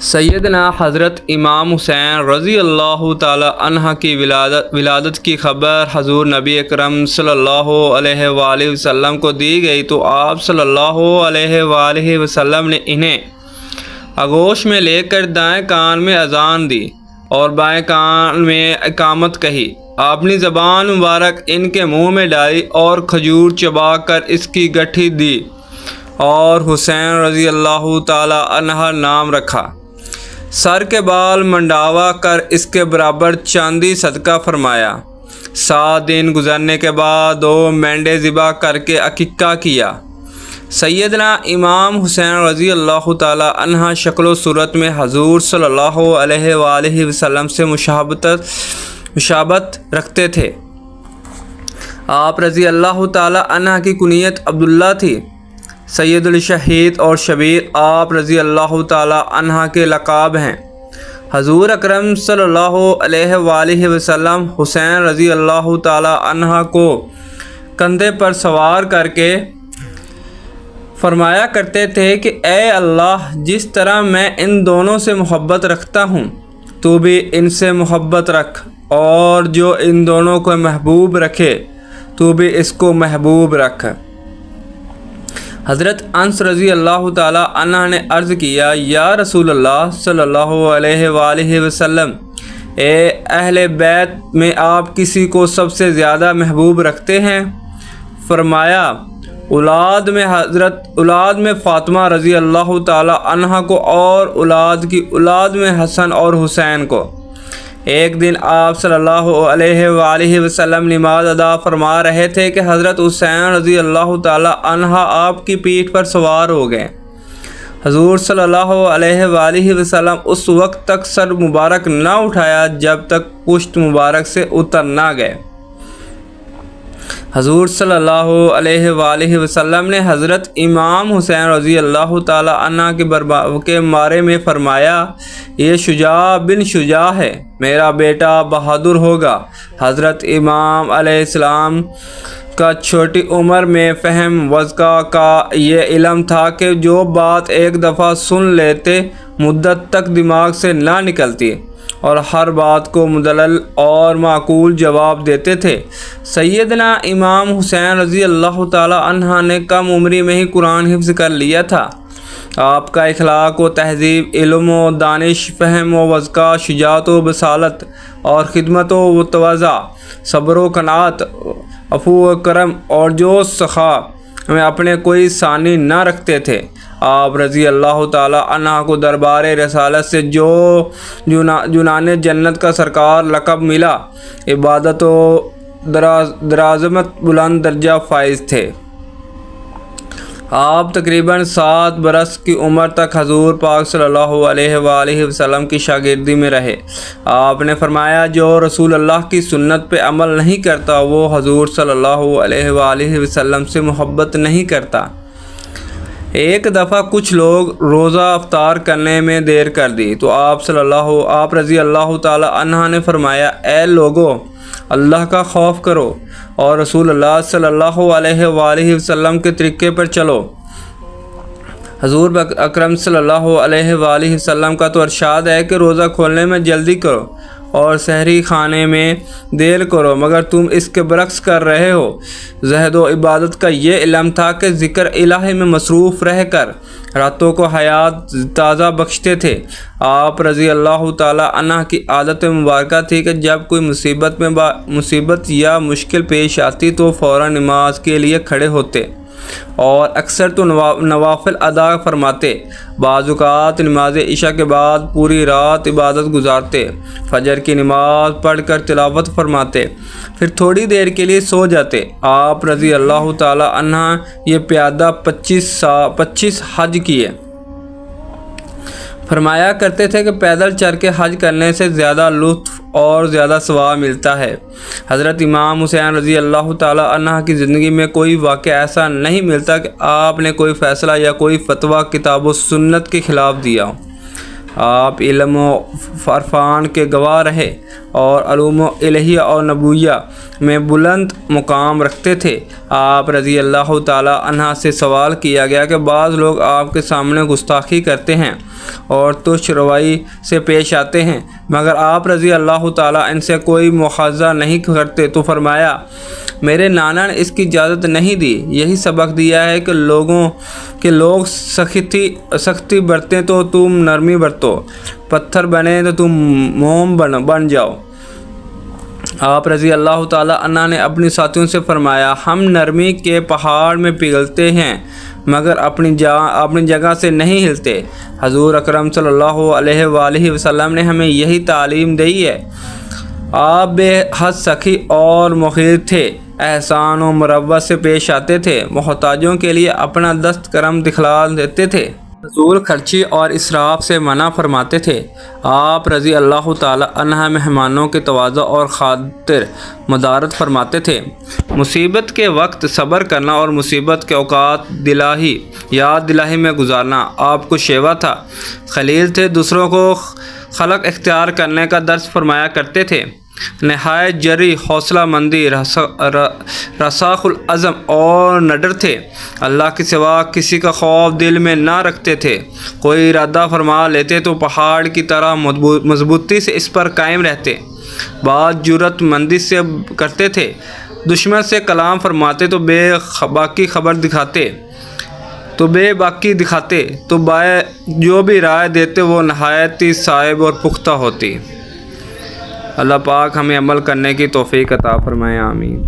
سیدنا حضرت امام حسین رضی اللہ تعالی عنہ کی ولادت کی خبر حضور نبی اکرم صلی اللہ علیہ وآلہ وسلم کو دی گئی تو آپ صلی اللہ علیہ وآلہ وسلم نے انہیں آغوش میں لے کر دائیں کان میں اذان دی اور بائیں کان میں اقامت کہی۔ آپ نے زبان مبارک ان کے منہ میں ڈالی اور کھجور چبا کر اس کی گٹھی دی اور حسین رضی اللہ تعالی عنہ نام رکھا۔ سر کے بال منڈاوا کر اس کے برابر چاندی صدقہ فرمایا۔ 7 دن گزرنے کے بعد 2 مینڈے ذبح کر کے عقیقہ کیا۔ سیدنا امام حسین رضی اللہ تعالی عنہ شکل و صورت میں حضور صلی اللہ علیہ وآلہ وسلم سے مشابہت رکھتے تھے۔ آپ رضی اللہ تعالی عنہ کی کنیت عبداللہ تھی۔ سید الشہید اور شبیر آپ رضی اللہ تعالی عنہ کے لقب ہیں۔ حضور اکرم صلی اللہ علیہ وآلہ وسلم حسین رضی اللہ تعالی عنہ کو کندھے پر سوار کر کے فرمایا کرتے تھے کہ اے اللہ، جس طرح میں ان دونوں سے محبت رکھتا ہوں تو بھی ان سے محبت رکھ، اور جو ان دونوں کو محبوب رکھے تو بھی اس کو محبوب رکھ۔ حضرت انس رضی اللہ تعالی عنہ نے عرض کیا، یا رسول اللہ صلی اللہ علیہ وآلہ وسلم، اے اہل بیت میں آپ کسی کو سب سے زیادہ محبوب رکھتے ہیں؟ فرمایا، اولاد میں فاطمہ رضی اللہ تعالی عنہ کو اور اولاد میں حسن اور حسین کو۔ ایک دن آپ صلی اللہ علیہ وآلہ وسلم نماز ادا فرما رہے تھے کہ حضرت حسین رضی اللہ تعالی عنہ آپ کی پیٹھ پر سوار ہو گئے۔ حضور صلی اللہ علیہ وآلہ وسلم اس وقت تک سر مبارک نہ اٹھایا جب تک پشت مبارک سے اتر نہ گئے۔ حضور صلی اللہ علیہ وآلہ وسلم نے حضرت امام حسین رضی اللہ تعالی عنہ کے بارے میں فرمایا، یہ شجاع بن شجاع ہے، میرا بیٹا بہادر ہوگا۔ حضرت امام علیہ السلام کا چھوٹی عمر میں فہم وذکا کا یہ علم تھا کہ جو بات ایک دفعہ سن لیتے مدت تک دماغ سے نہ نکلتی، اور ہر بات کو مدلل اور معقول جواب دیتے تھے۔ سیدنا امام حسین رضی اللہ تعالی عنہ نے کم عمری میں ہی قرآن حفظ کر لیا تھا۔ آپ کا اخلاق و تہذیب، علم و دانش، فہم و وذکا، شجاعت و بصالت اور خدمت و تواضع، صبر و قناعت، عفو و کرم اور جو سخا میں اپنے کوئی ثانی نہ رکھتے تھے۔ آپ رضی اللہ تعالی عنہ کو دربار رسالت سے جو جنان جنت کا سرکار لقب ملا، عبادت و درازمت بلند درجہ فائز تھے۔ آپ تقریباً 7 برس کی عمر تک حضور پاک صلی اللہ علیہ وآلہ وسلم کی شاگردی میں رہے۔ آپ نے فرمایا، جو رسول اللہ کی سنت پہ عمل نہیں کرتا وہ حضور صلی اللہ علیہ وآلہ وسلم سے محبت نہیں کرتا۔ ایک دفعہ کچھ لوگ روزہ افطار کرنے میں دیر کر دی تو آپ رضی اللہ تعالی عنہ نے فرمایا، اے لوگو، اللہ کا خوف کرو اور رسول اللہ صلی اللہ علیہ وآلہ وسلم کے طریقے پر چلو۔ حضور اکرم صلی اللہ علیہ وآلہ وسلم کا تو ارشاد ہے کہ روزہ کھولنے میں جلدی کرو اور سحری کھانے میں دیر کرو، مگر تم اس کے برعکس کر رہے ہو۔ زہد و عبادت کا یہ علم تھا کہ ذکر الہی میں مصروف رہ کر راتوں کو حیات تازہ بخشتے تھے۔ آپ رضی اللہ تعالی عنہ کی عادت مبارکہ تھی کہ جب کوئی مصیبت یا مشکل پیش آتی تو فوراً نماز کے لیے کھڑے ہوتے اور اکثر تو نوافل ادا فرماتے۔ بعض اوقات نماز عشاء کے بعد پوری رات عبادت گزارتے، فجر کی نماز پڑھ کر تلاوت فرماتے، پھر تھوڑی دیر کے لیے سو جاتے۔ آپ رضی اللہ تعالی عنہ یہ پیادہ 25 حج کیے۔ فرمایا کرتے تھے کہ پیدل چل کے حج کرنے سے زیادہ لطف اور زیادہ ثواب ملتا ہے۔ حضرت امام حسین رضی اللہ تعالی عنہ کی زندگی میں کوئی واقعہ ایسا نہیں ملتا کہ آپ نے کوئی فیصلہ یا کوئی فتویٰ کتاب و سنت کے خلاف دیا ہو۔ آپ علم و عرفان کے گواہ رہے اور علوم الہیہ اور نبویہ میں بلند مقام رکھتے تھے۔ آپ رضی اللہ تعالی عنہ سے سوال کیا گیا کہ بعض لوگ آپ کے سامنے گستاخی کرتے ہیں اور تش روائی سے پیش آتے ہیں، مگر آپ رضی اللہ تعالیٰ ان سے کوئی مواخذہ نہیں کرتے تو فرمایا میرے نانا نے اس کی اجازت نہیں دی، یہی سبق دیا ہے کہ لوگ سختی برتیں تو تم نرمی برتو، پتھر بنے تو تم موم بن جاؤ۔ آپ رضی اللہ تعالیٰ عنہ نے اپنی ساتھیوں سے فرمایا ہم نرمی کے پہاڑ میں پگھلتے ہیں مگر اپنی جگہ سے نہیں ہلتے۔ حضور اکرم صلی اللہ علیہ وآلہ وسلم نے ہمیں یہی تعلیم دی ہے۔ آپ بے حد سخی اور مخیر تھے، احسان و مروت سے پیش آتے تھے، محتاجوں کے لیے اپنا دست کرم دکھلا دیتے تھے، فضول خرچی اور اسراف سے منع فرماتے تھے۔ آپ رضی اللہ تعالی عنہ مہمانوں کے تواضع اور خاطر مدارت فرماتے تھے۔ مصیبت کے وقت صبر کرنا اور مصیبت کے اوقات یاد دلاہی میں گزارنا آپ کو شیوا تھا۔ خلیل تھے، دوسروں کو خلق اختیار کرنے کا درس فرمایا کرتے تھے۔ نہایت جری، حوصلہ مندی، رساخ العزم اور نڈر تھے۔ اللہ کے سوا کسی کا خوف دل میں نہ رکھتے تھے۔ کوئی ارادہ فرما لیتے تو پہاڑ کی طرح مضبوطی سے اس پر قائم رہتے۔ بات جرأت مندی سے کرتے تھے۔ دشمن سے کلام فرماتے تو بے باکی دکھاتے تو جو بھی رائے دیتے وہ نہایت ہی صائب اور پختہ ہوتی۔ اللہ پاک ہمیں عمل کرنے کی توفیق عطا فرمائے، آمین۔